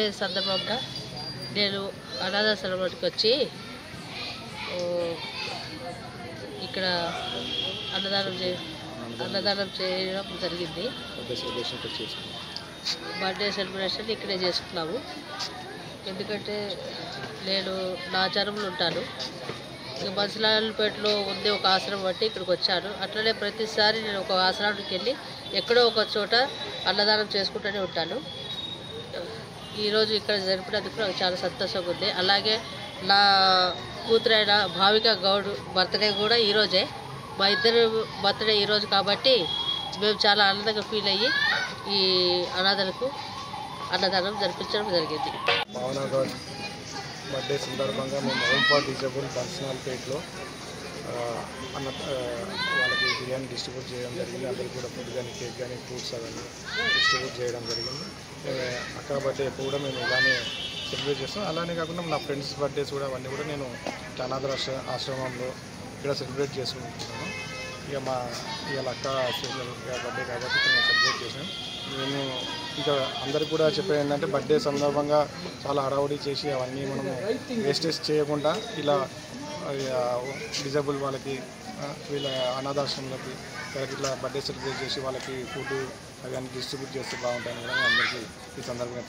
Birthday సందర్భంగా నేను అనాథాశ్రమానికి వచ్చి ఇక్కడ అన్నదానం చేయడం జరిగింది. బర్త్డే సెలబ్రేషన్ ఇక్కడే చేసుకున్నాము. ఎందుకంటే నేను నాచారంలో ఉంటాను. ఇక బన్సలాల్పేటలో ఉంది ఒక ఆశ్రమం బట్టి ఇక్కడికి వచ్చాను. అట్లనే ప్రతిసారి నేను ఒక ఆశ్రమానికి వెళ్ళి ఎక్కడో ఒక చోట అన్నదానం చేసుకుంటూనే ఉంటాను. ఈరోజు ఇక్కడ జరిపినందుకు నాకు చాలా సంతోషంగా ఉంది. అలాగే నా కూతురైన భావిక గౌడ్ బర్త్డే కూడా ఈరోజే. మా ఇద్దరు బర్త్డే ఈరోజు కాబట్టి మేము చాలా ఆనందంగా ఫీల్ అయ్యి ఈ అనాథలకు అన్నదానం జరిపించడం జరిగింది. భావన గౌడ్ బర్త్డే సందర్భంగా మేము హోంపాడ్ డిజేబుల్ బన్సలాల్పేటలో వాళ్ళకి బిర్యానీ డిస్ట్రిబ్యూట్ చేయడం జరిగింది. అందరికీ కూడా ఫుడ్ కానీ కేక్ కానీ ఫ్రూట్స్ అవన్నీ డిస్ట్రిబ్యూట్ చేయడం జరిగింది. అక్క బర్త్డే ఎప్పుడు కూడా మేము ఇలానే సెలబ్రేట్ చేస్తాం. అలానే కాకుండా నా ఫ్రెండ్స్ బర్త్డేస్ కూడా అవన్నీ కూడా నేను అనాథ ఆశ్రమంలో ఇక్కడ సెలబ్రేట్ చేసుకుంటున్నాను. ఇవాళ అక్క స్పెషల్ బర్త్డే కాబట్టి మేము సెలబ్రేట్ చేసాం. నేను ఇంకా అందరికి కూడా చెప్పేది ఏంటంటే బర్త్డే సందర్భంగా చాలా హడావుడి చేసి అవన్నీ మనము వేస్టేజ్ చేయకుండా ఇలా డిజేబుల్ వాళ్ళకి వీళ్ళ అనాథాశ్రమాలకి వాళ్ళకి ఇట్లా బర్త్డే సెలబ్రేట్ చేసి వాళ్ళకి ఫుడ్ అవన్నీ డిస్ట్రిబ్యూట్ చేస్తే బాగుంటాయని కూడా అందరికీ ఈ సందర్భంగా